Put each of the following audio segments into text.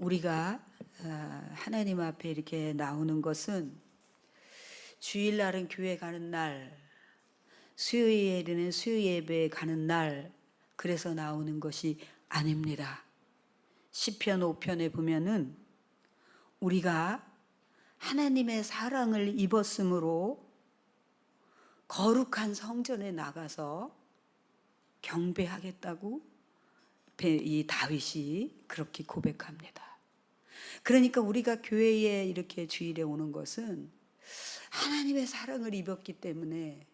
우리가 하나님 앞에 이렇게 나오는 것은 주일날은 교회 가는 날, 수요일에는 수요 예배에 가는 날, 그래서 나오는 것이 아닙니다. 시편 5편에 보면은 우리가 하나님의 사랑을 입었으므로 거룩한 성전에 나가서 경배하겠다고 이 다윗이 그렇게 고백합니다. 그러니까 우리가 교회에 이렇게 주일에 오는 것은 하나님의 사랑을 입었기 때문에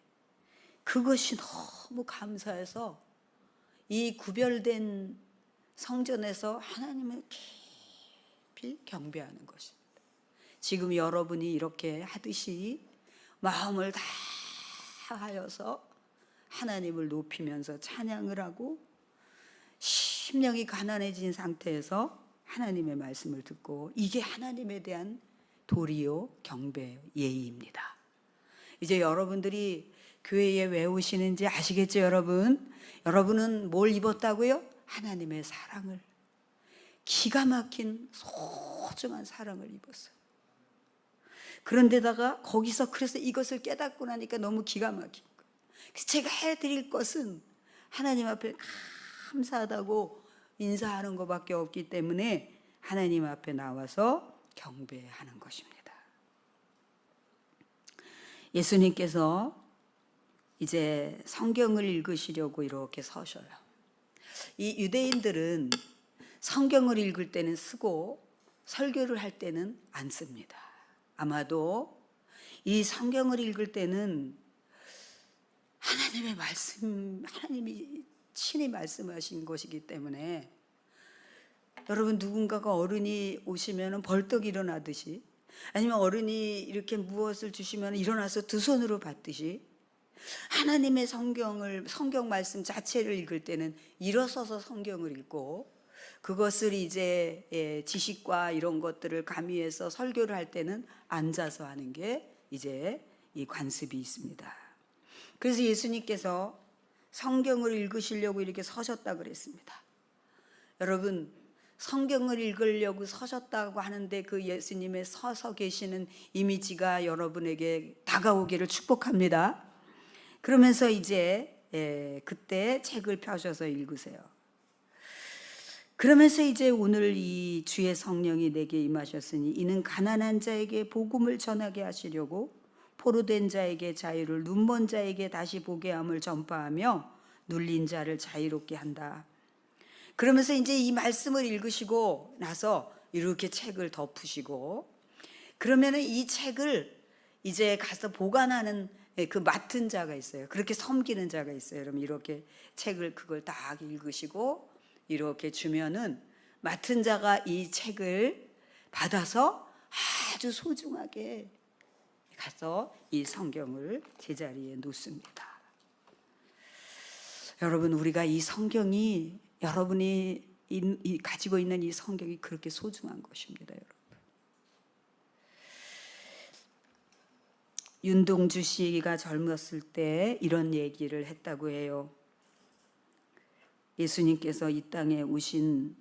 그것이 너무 감사해서 이 구별된 성전에서 하나님을 깊이 경배하는 것입니다. 지금 여러분이 이렇게 하듯이 마음을 다하여서 하나님을 높이면서 찬양을 하고 심령이 가난해진 상태에서 하나님의 말씀을 듣고, 이게 하나님에 대한 도리요 경배 예의입니다. 이제 여러분들이 교회에 왜 오시는지 아시겠죠? 여러분은 뭘 입었다고요? 하나님의 사랑을, 기가 막힌 소중한 사랑을 입었어요. 그런데다가 거기서 그래서 이것을 깨닫고 나니까 너무 기가 막힌 거예요. 그래서 제가 해드릴 것은 하나님 앞에 감사하다고 인사하는 것밖에 없기 때문에 하나님 앞에 나와서 경배하는 것입니다. 예수님께서 이제 성경을 읽으시려고 이렇게 서셔요. 이 유대인들은 성경을 읽을 때는 쓰고 설교를 할 때는 안 씁니다. 아마도 이 성경을 읽을 때는 하나님의 말씀, 하나님이 친히 말씀하신 것이기 때문에, 여러분 누군가가 어른이 오시면 벌떡 일어나듯이, 아니면 어른이 이렇게 무엇을 주시면 일어나서 두 손으로 받듯이, 하나님의 성경 말씀 자체를 읽을 때는 일어서서 성경을 읽고, 그것을 이제 지식과 이런 것들을 가미해서 설교를 할 때는 앉아서 하는 게 이제 이 관습이 있습니다. 그래서 예수님께서 성경을 읽으시려고 이렇게 서셨다 그랬습니다. 여러분, 성경을 읽으려고 서셨다고 하는데 그 예수님의 서서 계시는 이미지가 여러분에게 다가오기를 축복합니다. 그러면서 이제 그때 책을 펴셔서 읽으세요. 그러면서 이제 오늘 이 주의 성령이 내게 임하셨으니 이는 가난한 자에게 복음을 전하게 하시려고 포로된 자에게 자유를, 눈먼 자에게 다시 보게 함을 전파하며 눌린 자를 자유롭게 한다. 그러면서 이제 이 말씀을 읽으시고 나서 이렇게 책을 덮으시고, 그러면은 이 책을 이제 가서 보관하는 그 맡은 자가 있어요. 그렇게 섬기는 자가 있어요. 그럼 이렇게 책을 그걸 딱 읽으시고 이렇게 주면은 맡은 자가 이 책을 받아서 아주 소중하게 가서 이 성경을 제자리에 놓습니다. 여러분, 우리가 이 성경이, 여러분이 가지고 있는 이 성경이 그렇게 소중한 것입니다. 여러분, 윤동주 씨가 젊었을 때 이런 얘기를 했다고 해요. 예수님께서 이 땅에 오신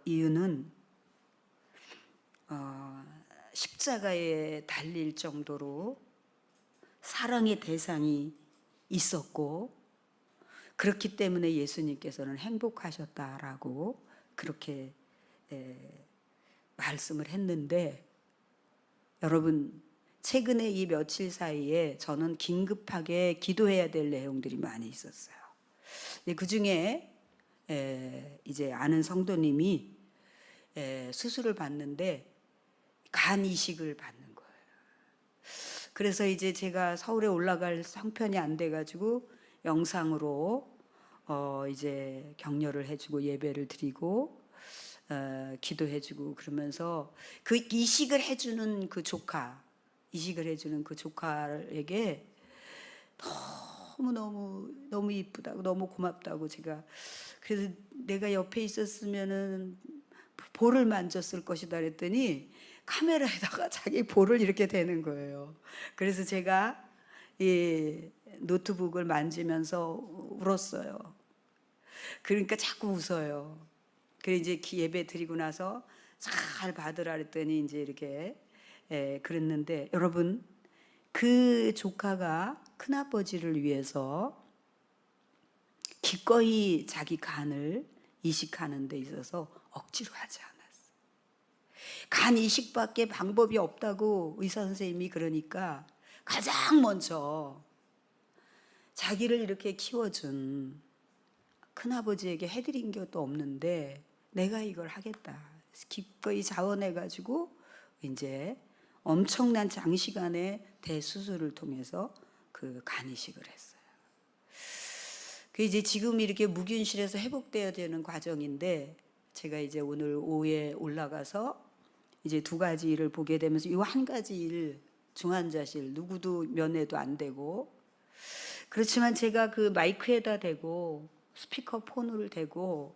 이유는 십자가에 달릴 정도로 사랑의 대상이 있었고, 그렇기 때문에 예수님께서는 행복하셨다라고 그렇게 말씀을 했는데, 여러분, 최근에 이 며칠 사이에 저는 긴급하게 기도해야 될 내용들이 많이 있었어요. 그 중에 이제 아는 성도님이 수술을 받는데 간 이식을 받는 거예요. 그래서 이제 제가 서울에 올라갈 형편이 안 돼가지고 영상으로 이제 격려를 해주고 예배를 드리고 기도해주고, 그러면서 그 이식을 해주는 그 조카에게 너무 이쁘다고, 너무 고맙다고, 제가 그래서 내가 옆에 있었으면은 볼을 만졌을 것이다 그랬더니 카메라에다가 자기 볼을 이렇게 대는 거예요. 그래서 제가 이 노트북을 만지면서 울었어요. 그러니까 자꾸 웃어요. 그래 이제 예배 드리고 나서 잘 받으라 그랬더니 이제 이렇게 그랬는데, 여러분 그 조카가 큰아버지를 위해서 기꺼이 자기 간을 이식하는 데 있어서 억지로 하지 않았어요. 간 이식밖에 방법이 없다고 의사 선생님이 그러니까 가장 먼저 자기를 이렇게 키워준 큰아버지에게 해드린 것도 없는데 내가 이걸 하겠다. 기꺼이 자원해가지고 이제 엄청난 장시간의 대수술을 통해서 그 간 이식을 했어요. 그 이제 지금 이렇게 무균실에서 회복되어야 되는 과정인데, 제가 이제 오늘 오후에 올라가서 이제 두 가지 일을 보게 되면서 이 한 가지 일, 중환자실 누구도 면회도 안 되고, 그렇지만 제가 그 마이크에다 대고 스피커 폰을 대고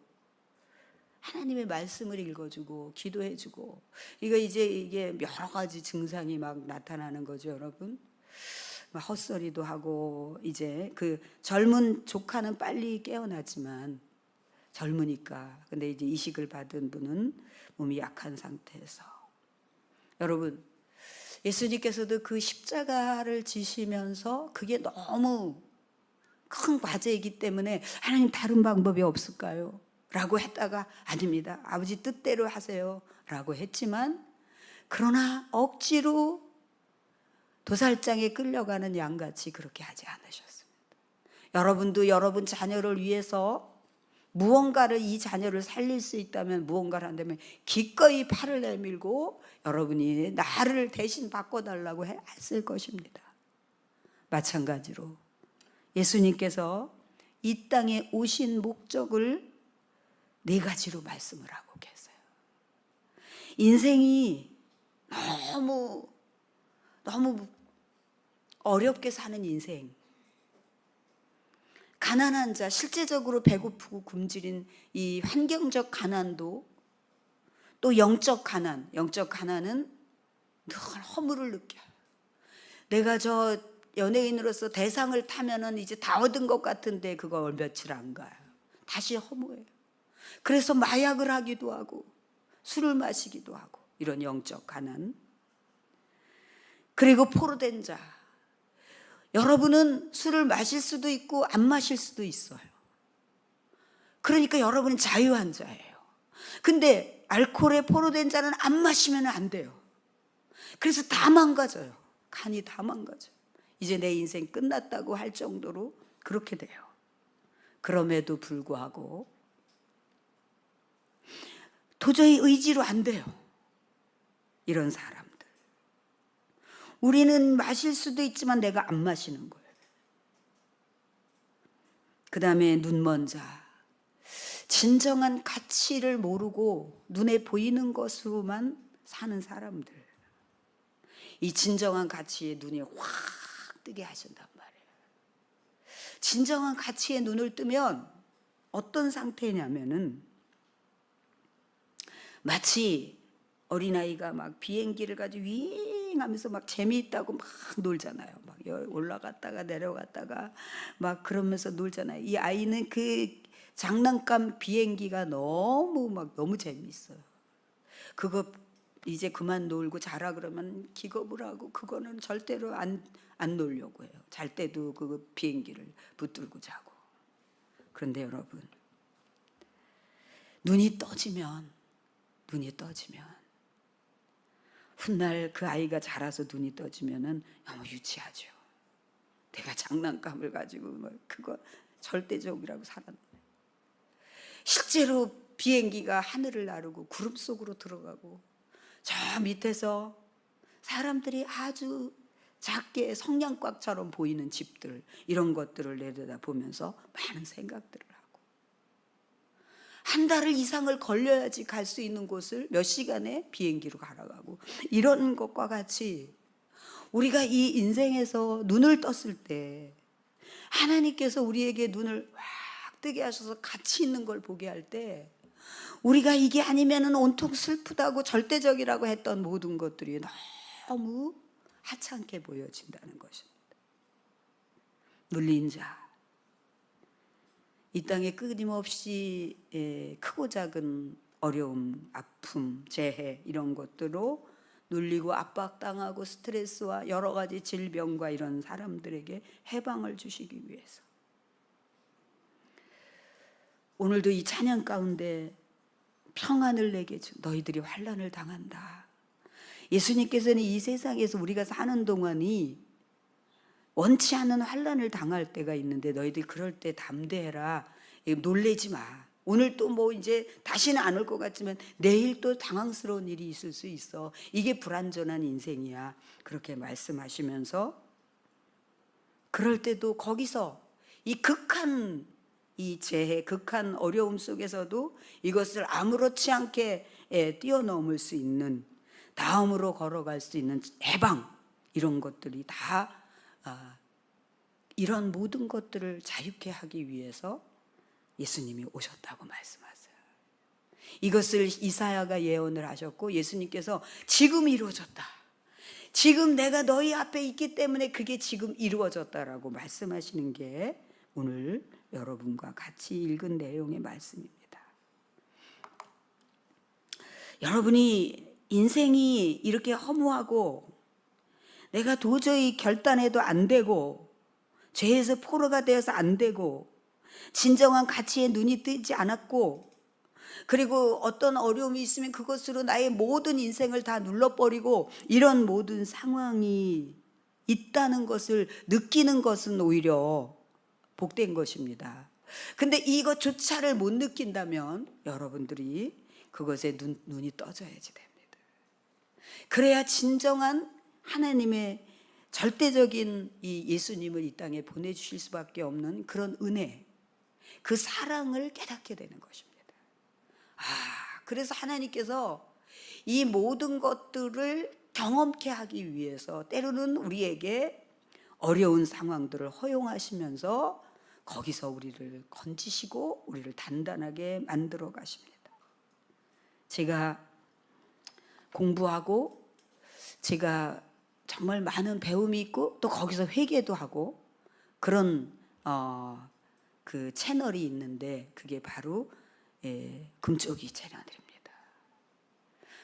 하나님의 말씀을 읽어주고 기도해주고, 이게 여러 가지 증상이 막 나타나는 거죠, 여러분. 막 헛소리도 하고, 이제 그 젊은 조카는 빨리 깨어나지만 젊으니까, 근데 이제 이식을 받은 분은 몸이 약한 상태에서, 여러분 예수님께서도 그 십자가를 지시면서 그게 너무 큰 과제이기 때문에 하나님 다른 방법이 없을까요? 라고 했다가 아닙니다. 아버지 뜻대로 하세요. 라고 했지만, 그러나 억지로 도살장에 끌려가는 양같이 그렇게 하지 않으셨습니다. 여러분도 여러분 자녀를 위해서 무언가를, 이 자녀를 살릴 수 있다면 무언가를 한다면 기꺼이 팔을 내밀고 여러분이 나를 대신 바꿔달라고 했을 것입니다. 마찬가지로 예수님께서 이 땅에 오신 목적을 네 가지로 말씀을 하고 계세요. 인생이 너무 어렵게 사는 인생, 가난한 자, 실제적으로 배고프고 굶주린 이 환경적 가난도, 또 영적 가난은 늘 허물을 느껴요. 내가 저 연예인으로서 대상을 타면은 이제 다 얻은 것 같은데 그거 며칠 안 가요. 다시 허무해요. 그래서 마약을 하기도 하고 술을 마시기도 하고, 이런 영적 가난. 그리고 포로된 자, 여러분은 술을 마실 수도 있고 안 마실 수도 있어요. 그러니까 여러분은 자유한 자예요. 근데 알코올에 포로된 자는 안 마시면 안 돼요. 그래서 다 망가져요. 간이 다 망가져요. 이제 내 인생 끝났다고 할 정도로 그렇게 돼요. 그럼에도 불구하고 도저히 의지로 안 돼요. 이런 사람들. 우리는 마실 수도 있지만 내가 안 마시는 거예요. 그 다음에 눈먼 자, 진정한 가치를 모르고 눈에 보이는 것으로만 사는 사람들. 이 진정한 가치에 눈이 확 뜨게 하신단 말이에요. 진정한 가치에 눈을 뜨면 어떤 상태냐면은, 마치 어린아이가 막 비행기를 가지고 윙 하면서 막 재미있다고 막 놀잖아요. 막 올라갔다가 내려갔다가 막 그러면서 놀잖아요. 이 아이는 그 장난감 비행기가 너무 재미있어요. 그거 이제 그만 놀고 자라 그러면 기겁을 하고, 그거는 절대로 안 놀려고 해요. 잘 때도 그 비행기를 붙들고 자고. 그런데 여러분, 눈이 떠지면 훗날 그 아이가 자라서 눈이 떠지면은 너무 유치하죠. 내가 장난감을 가지고 그거 절대적이라고 살았네. 실제로 비행기가 하늘을 나르고 구름 속으로 들어가고, 저 밑에서 사람들이 아주 작게 성냥곽처럼 보이는 집들, 이런 것들을 내려다보면서 많은 생각들을 하고, 한 달 이상을 걸려야지 갈 수 있는 곳을 몇 시간에 비행기로 가라가고, 이런 것과 같이 우리가 이 인생에서 눈을 떴을 때 하나님께서 우리에게 눈을 확 뜨게 하셔서 가치 있는 걸 보게 할 때, 우리가 이게 아니면은 온통 슬프다고 절대적이라고 했던 모든 것들이 너무 하찮게 보여진다는 것입니다. 눌린 자, 이 땅에 끊임없이 크고 작은 어려움, 아픔, 재해 이런 것들로 눌리고 압박당하고 스트레스와 여러 가지 질병과 이런 사람들에게 해방을 주시기 위해서 오늘도 이 찬양 가운데 평안을 내게 주 너희들이 환난을 당한다. 예수님께서는 이 세상에서 우리가 사는 동안이 원치 않은 환난을 당할 때가 있는데 너희들 그럴 때 담대해라. 놀래지 마. 오늘 또 뭐 이제 다시는 안 올 것 같지만 내일 또 당황스러운 일이 있을 수 있어. 이게 불완전한 인생이야. 그렇게 말씀하시면서 그럴 때도 거기서 이 극한 이 재해, 극한 어려움 속에서도 이것을 아무렇지 않게 뛰어넘을 수 있는, 다음으로 걸어갈 수 있는 해방, 이런 것들이 다 이런 모든 것들을 자유케 하기 위해서 예수님이 오셨다고 말씀하세요. 이것을 이사야가 예언을 하셨고 예수님께서 지금 이루어졌다. 지금 내가 너희 앞에 있기 때문에 그게 지금 이루어졌다라고 말씀하시는 게 오늘 여러분과 같이 읽은 내용의 말씀입니다. 여러분이 인생이 이렇게 허무하고 내가 도저히 결단해도 안 되고 죄에서 포로가 되어서 안 되고 진정한 가치에 눈이 뜨지 않았고 그리고 어떤 어려움이 있으면 그것으로 나의 모든 인생을 다 눌러버리고 이런 모든 상황이 있다는 것을 느끼는 것은 오히려 복된 것입니다. 근데 이것조차를 못 느낀다면 여러분들이 그것에 눈이 떠져야지 됩니다. 그래야 진정한 하나님의 절대적인 이 예수님을 이 땅에 보내주실 수밖에 없는 그런 은혜, 그 사랑을 깨닫게 되는 것입니다. 그래서 하나님께서 이 모든 것들을 경험케 하기 위해서 때로는 우리에게 어려운 상황들을 허용하시면서 거기서 우리를 건지시고 우리를 단단하게 만들어 가십니다. 제가 공부하고 제가 정말 많은 배움이 있고 또 거기서 회개도 하고 그런 그 채널이 있는데 그게 바로 금쪽이 채널입니다.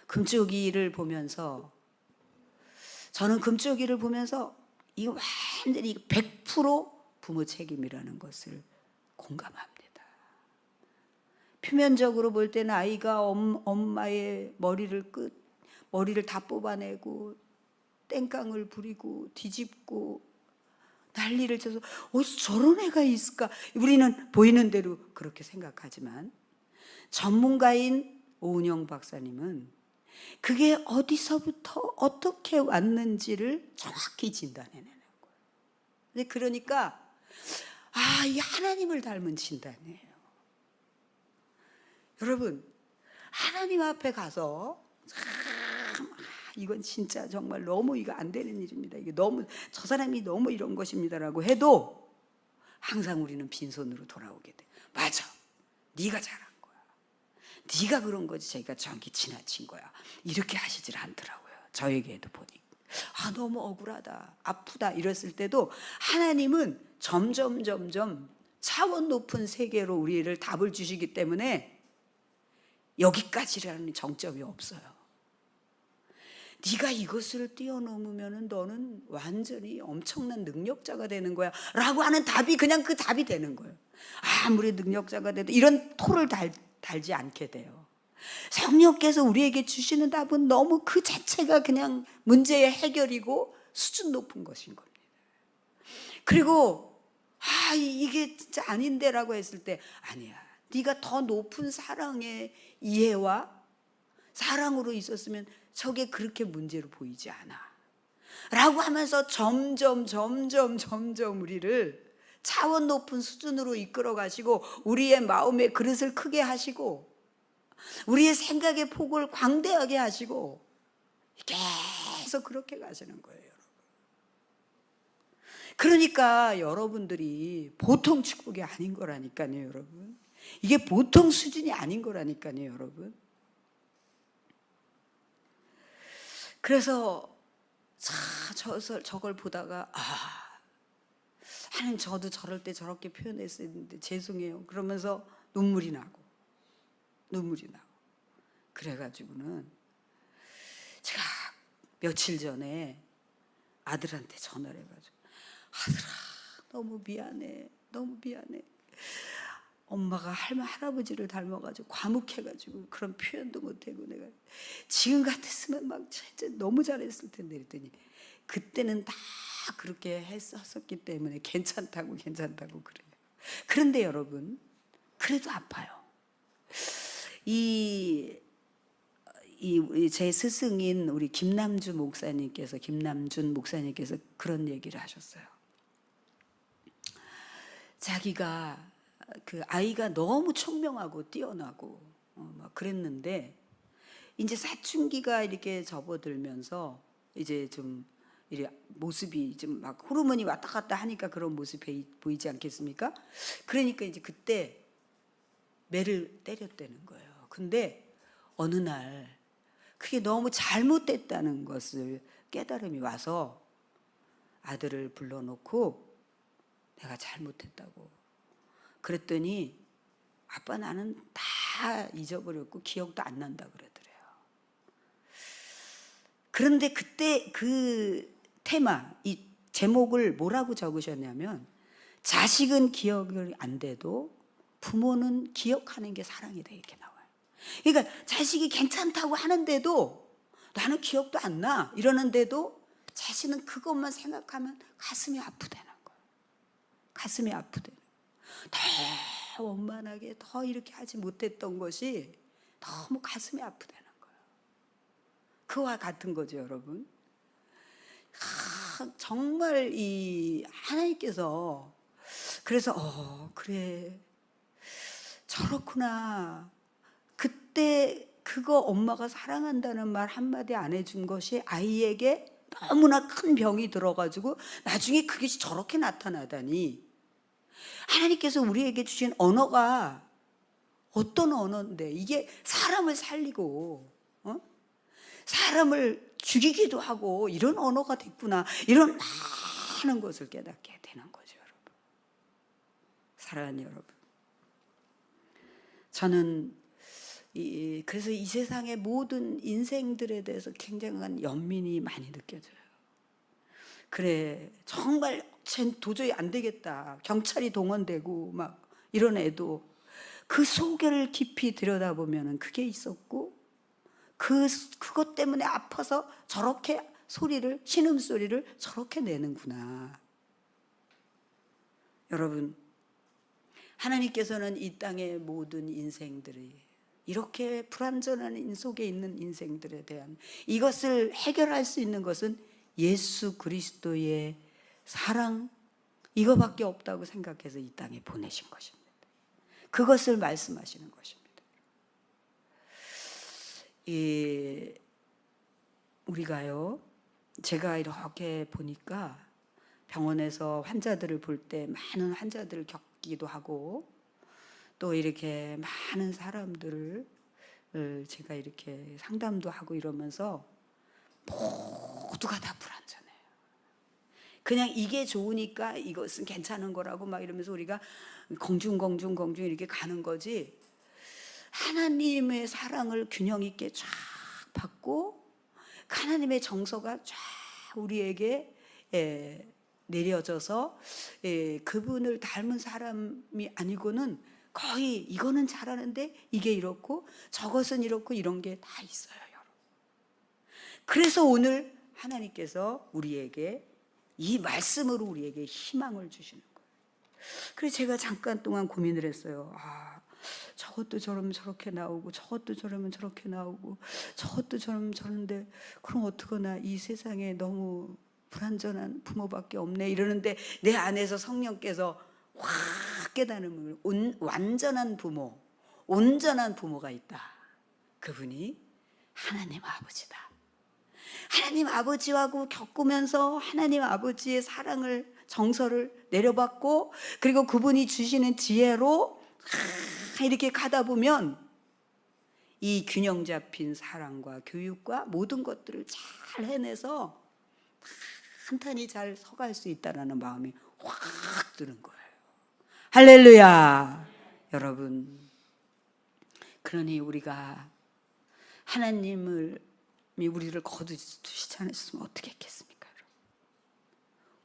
금쪽이를 보면서 저는 금쪽이를 보면서 이거 완전히 100% 부모 책임이라는 것을 공감합니다. 표면적으로 볼 때는 아이가 엄마의 머리를 다 뽑아내고 땡깡을 부리고 뒤집고 난리를 쳐서 어디서 저런 애가 있을까? 우리는 보이는 대로 그렇게 생각하지만 전문가인 오은영 박사님은 그게 어디서부터 어떻게 왔는지를 정확히 진단해내는 거예요. 근데 그러니까 이 하나님을 닮은 진단이에요. 여러분, 하나님 앞에 가서 이건 진짜 정말 너무 이거 안 되는 일입니다. 이게 너무 저 사람이 너무 이런 것입니다라고 해도 항상 우리는 빈손으로 돌아오게 돼. 맞아, 네가 잘한 거야. 네가 그런 거지. 자기가 저기 지나친 거야. 이렇게 하시질 않더라고요. 저에게도 보니 너무 억울하다, 아프다 이랬을 때도 하나님은 점점 차원 높은 세계로 우리를 답을 주시기 때문에 여기까지라는 정점이 없어요. 네가 이것을 뛰어넘으면 너는 완전히 엄청난 능력자가 되는 거야 라고 하는 답이 그냥 그 답이 되는 거예요. 아무리 능력자가 돼도 이런 토를 달지 않게 돼요. 성령께서 우리에게 주시는 답은 너무 그 자체가 그냥 문제의 해결이고 수준 높은 것인 겁니다. 그리고 이게 진짜 아닌데 라고 했을 때 아니야, 네가 더 높은 사랑의 이해와 사랑으로 있었으면 저게 그렇게 문제로 보이지 않아 라고 하면서 점점 우리를 차원 높은 수준으로 이끌어 가시고 우리의 마음의 그릇을 크게 하시고 우리의 생각의 폭을 광대하게 하시고 계속 그렇게 가시는 거예요, 여러분. 그러니까 여러분들이 보통 축복이 아닌 거라니까요, 여러분. 이게 보통 수준이 아닌 거라니까요, 여러분. 그래서 저걸 보다가 하나님 저도 저럴 때 저렇게 표현했어야 했는데 죄송해요. 그러면서 눈물이 나고 그래가지고는 제가 며칠 전에 아들한테 전화를 해가지고 아들아 너무 미안해. 엄마가 할아버지를 닮아가지고 과묵해가지고 그런 표현도 못하고 내가 지금 같았으면 막 진짜 너무 잘했을 텐데 그랬더니 그때는 다 그렇게 했었기 때문에 괜찮다고 그래요. 그런데 여러분 그래도 아파요. 제 스승인 우리 김남준 목사님께서 그런 얘기를 하셨어요. 자기가 그 아이가 너무 총명하고 뛰어나고 막 그랬는데 이제 사춘기가 이렇게 접어들면서 이제 좀 이래 모습이 좀 막 호르몬이 왔다 갔다 하니까 그런 모습이 보이지 않겠습니까? 그러니까 이제 그때 매를 때렸다는 거예요. 근데 어느 날 그게 너무 잘못됐다는 것을 깨달음이 와서 아들을 불러놓고 내가 잘못했다고 그랬더니 아빠 나는 다 잊어버렸고 기억도 안 난다 그러더래요. 그런데 그때 그 테마, 이 제목을 뭐라고 적으셨냐면 자식은 기억이 안 돼도 부모는 기억하는 게 사랑이다 이렇게 나와요. 그러니까 자식이 괜찮다고 하는데도 나는 기억도 안 나 이러는데도 자신은 그것만 생각하면 가슴이 아프다는 거예요. 더 원만하게 더 이렇게 하지 못했던 것이 너무 가슴이 아프다는 거예요. 그와 같은 거죠, 여러분. 정말 이 하나님께서 그래서 그래 저렇구나. 그때 그거 엄마가 사랑한다는 말 한마디 안 해준 것이 아이에게 너무나 큰 병이 들어가지고 나중에 그게 저렇게 나타나다니. 하나님께서 우리에게 주신 언어가 어떤 언어인데 이게 사람을 살리고 사람을 죽이기도 하고 이런 언어가 됐구나. 이런 많은 것을 깨닫게 되는 거죠, 여러분. 사랑하는 여러분. 저는 그래서 이 세상의 모든 인생들에 대해서 굉장한 연민이 많이 느껴져요. 그래 정말 쟨 도저히 안 되겠다. 경찰이 동원되고 막 이런 애도 그 속을 깊이 들여다보면 그게 있었고 그것 때문에 아파서 저렇게 신음소리를 저렇게 내는구나. 여러분 하나님께서는 이 땅의 모든 인생들이 이렇게 불완전한 속에 있는 인생들에 대한 이것을 해결할 수 있는 것은 예수 그리스도의 사랑 이거밖에 없다고 생각해서 이 땅에 보내신 것입니다. 그것을 말씀하시는 것입니다. 우리가요 제가 이렇게 보니까 병원에서 환자들을 볼 때 많은 환자들을 겪기도 하고 또 이렇게 많은 사람들을 제가 이렇게 상담도 하고 이러면서 모두가 다 불완전해요. 그냥 이게 좋으니까 이것은 괜찮은 거라고 막 이러면서 우리가 공중 이렇게 가는 거지 하나님의 사랑을 균형 있게 쫙 받고 하나님의 정서가 쫙 우리에게 내려져서 그분을 닮은 사람이 아니고는 거의 이거는 잘하는데 이게 이렇고 저것은 이렇고 이런 게 다 있어요, 여러분. 그래서 오늘 하나님께서 우리에게 이 말씀으로 우리에게 희망을 주시는 거예요. 그래서 제가 잠깐 동안 고민을 했어요. 저것도 저러면 저렇게 나오고 저것도 저러면 저렇게 나오고 저것도 저러면 저런데 그럼 어떡하나 이 세상에 너무 불완전한 부모밖에 없네 이러는데 내 안에서 성령께서 확 깨달음을 완전한 부모, 온전한 부모가 있다. 그분이 하나님 아버지다. 하나님 아버지하고 겪으면서 하나님 아버지의 사랑을 정서를 내려받고 그리고 그분이 주시는 지혜로 이렇게 가다 보면 이 균형 잡힌 사랑과 교육과 모든 것들을 잘 해내서 한탄히 잘 서갈 수 있다라는 마음이 확 붙드는 거예요. 할렐루야. 여러분, 그러니 우리가 하나님을 우리를 거두시지 않았으면 어떻게 했겠습니까? 여러분?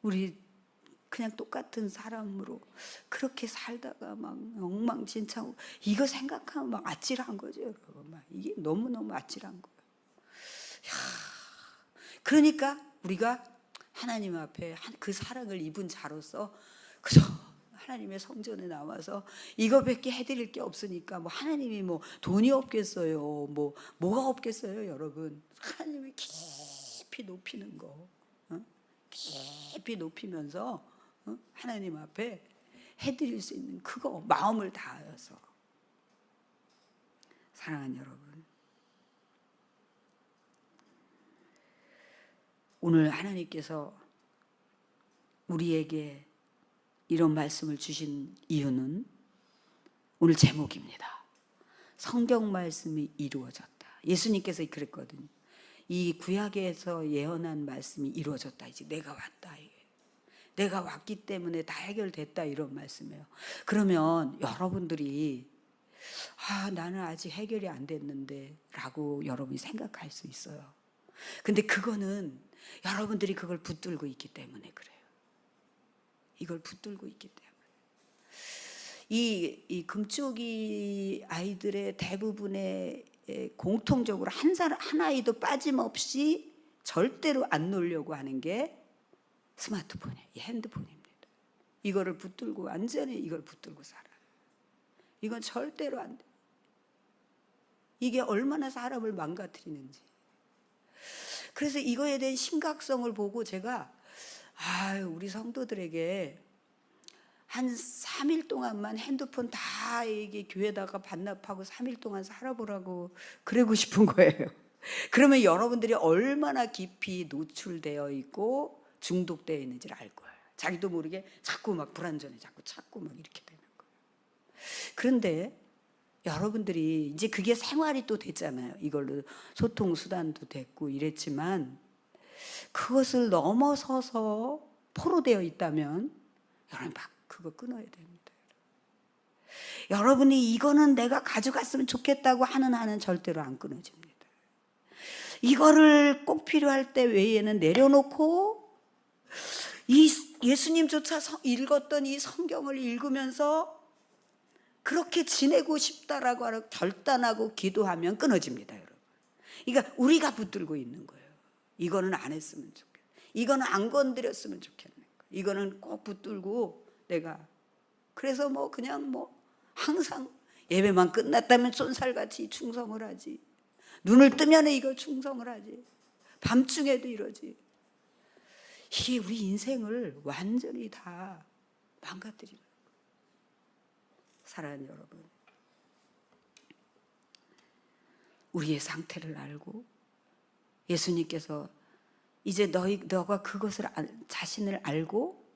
우리 그냥 똑같은 사람으로 그렇게 살다가 막 엉망진창, 이거 생각하면 막 아찔한 거죠, 여러분. 막 이게 너무너무 아찔한 거예요. 그러니까 우리가 하나님 앞에 그 사랑을 입은 자로서 그저 하나님의 성전에 나와서 이거밖에 해드릴 게 없으니까 뭐 하나님이 뭐 돈이 없겠어요, 뭐가 없겠어요, 여러분. 하나님을 깊이 높이는 거, 깊이 높이면서 하나님 앞에 해드릴 수 있는 그거, 마음을 다하여서. 사랑하는 여러분, 오늘 하나님께서 우리에게 이런 말씀을 주신 이유는 오늘 제목입니다. 성경 말씀이 이루어졌다. 예수님께서 그랬거든요. 이 구약에서 예언한 말씀이 이루어졌다. 이제 내가 왔다. 내가 왔기 때문에 다 해결됐다, 이런 말씀이에요. 그러면 여러분들이 나는 아직 해결이 안 됐는데 라고 여러분이 생각할 수 있어요. 근데 그거는 여러분들이 그걸 붙들고 있기 때문에 그래요. 이걸 붙들고 있기 때문에. 이 금쪽이 아이들의 대부분의 공통적으로 한 아이도 빠짐없이 절대로 안 놓으려고 하는 게 스마트폰이에요. 이 핸드폰입니다. 이거를 붙들고 완전히 이걸 붙들고 살아요. 이건 절대로 안 돼. 이게 얼마나 사람을 망가뜨리는지. 그래서 이거에 대한 심각성을 보고 제가 우리 성도들에게 한 3일 동안만 핸드폰 다 이게 교회에다가 반납하고 3일 동안 살아보라고 그러고 싶은 거예요. 그러면 여러분들이 얼마나 깊이 노출되어 있고 중독되어 있는지를 알 거예요. 자기도 모르게 자꾸 막 불안전해, 자꾸 찾고 막 이렇게 되는 거예요. 그런데 여러분들이 이제 그게 생활이 또 됐잖아요. 이걸로 소통 수단도 됐고 이랬지만 그것을 넘어서서 포로되어 있다면 여러분 그거 끊어야 됩니다. 여러분이 이거는 내가 가져갔으면 좋겠다고 하는 한은 절대로 안 끊어집니다. 이거를 꼭 필요할 때 외에는 내려놓고 이 예수님조차 읽었던 이 성경을 읽으면서 그렇게 지내고 싶다라고 결단하고 기도하면 끊어집니다, 여러분. 그러니까 우리가 붙들고 있는 거예요. 이거는 안 했으면 좋겠다. 이거는 안 건드렸으면 좋겠는 거예요. 이거는 꼭 붙들고 내가. 그래서 그냥 항상 예배만 끝났다면 쏜살같이 충성을 하지. 눈을 뜨면 이거 충성을 하지. 밤중에도 이러지. 이게 우리 인생을 완전히 다 망가뜨리는 거예요. 사랑하는 여러분, 우리의 상태를 알고 예수님께서 이제 너가 그것을 자신을 알고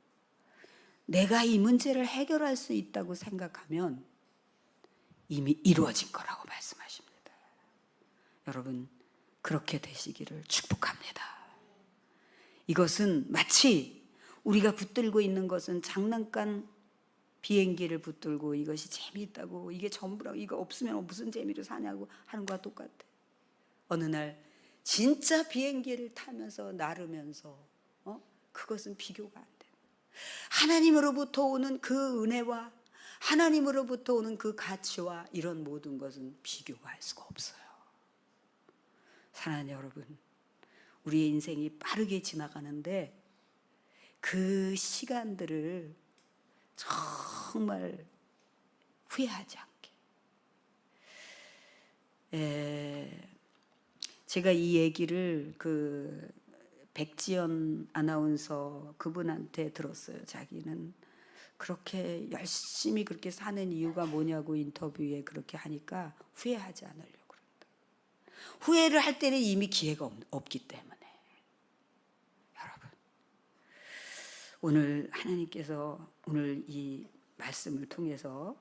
내가 이 문제를 해결할 수 있다고 생각하면 이미 이루어진 거라고 말씀하십니다. 여러분, 그렇게 되시기를 축복합니다. 이것은 마치 우리가 붙들고 있는 것은 장난감 비행기를 붙들고 이것이 재미있다고 이게 전부라고 이거 없으면 무슨 재미로 사냐고 하는 것과 똑같아. 어느 날 진짜 비행기를 타면서 나르면서 그것은 비교가 안 돼. 하나님으로부터 오는 그 은혜와 하나님으로부터 오는 그 가치와 이런 모든 것은 비교가 할 수가 없어요. 사랑하는 여러분, 우리의 인생이 빠르게 지나가는데 그 시간들을 정말 후회하지 않게. 제가 이 얘기를 그 백지연 아나운서 그분한테 들었어요. 자기는 그렇게 열심히 그렇게 사는 이유가 뭐냐고 인터뷰에 그렇게 하니까 후회하지 않으려고 그런다. 후회를 할 때는 이미 기회가 없기 때문에. 여러분, 오늘 하나님께서 오늘 이 말씀을 통해서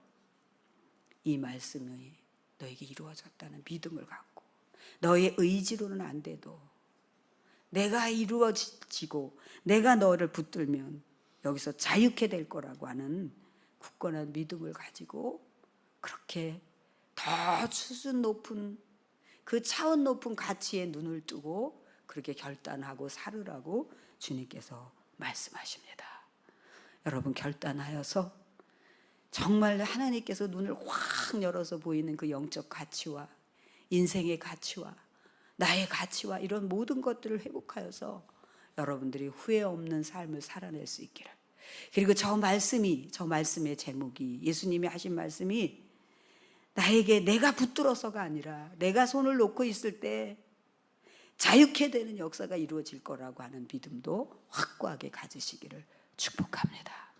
이 말씀이 너에게 이루어졌다는 믿음을 갖고 너의 의지로는 안 돼도 내가 이루어지고 내가 너를 붙들면 여기서 자유케 될 거라고 하는 굳건한 믿음을 가지고 그렇게 더 수준 높은 그 차원 높은 가치에 눈을 뜨고 그렇게 결단하고 살으라고 주님께서 말씀하십니다. 여러분 결단하여서 정말 하나님께서 눈을 확 열어서 보이는 그 영적 가치와 인생의 가치와 나의 가치와 이런 모든 것들을 회복하여서 여러분들이 후회 없는 삶을 살아낼 수 있기를. 그리고 저 말씀의 제목이 예수님이 하신 말씀이 나에게 내가 붙들어서가 아니라 내가 손을 놓고 있을 때 자유케 되는 역사가 이루어질 거라고 하는 믿음도 확고하게 가지시기를 축복합니다.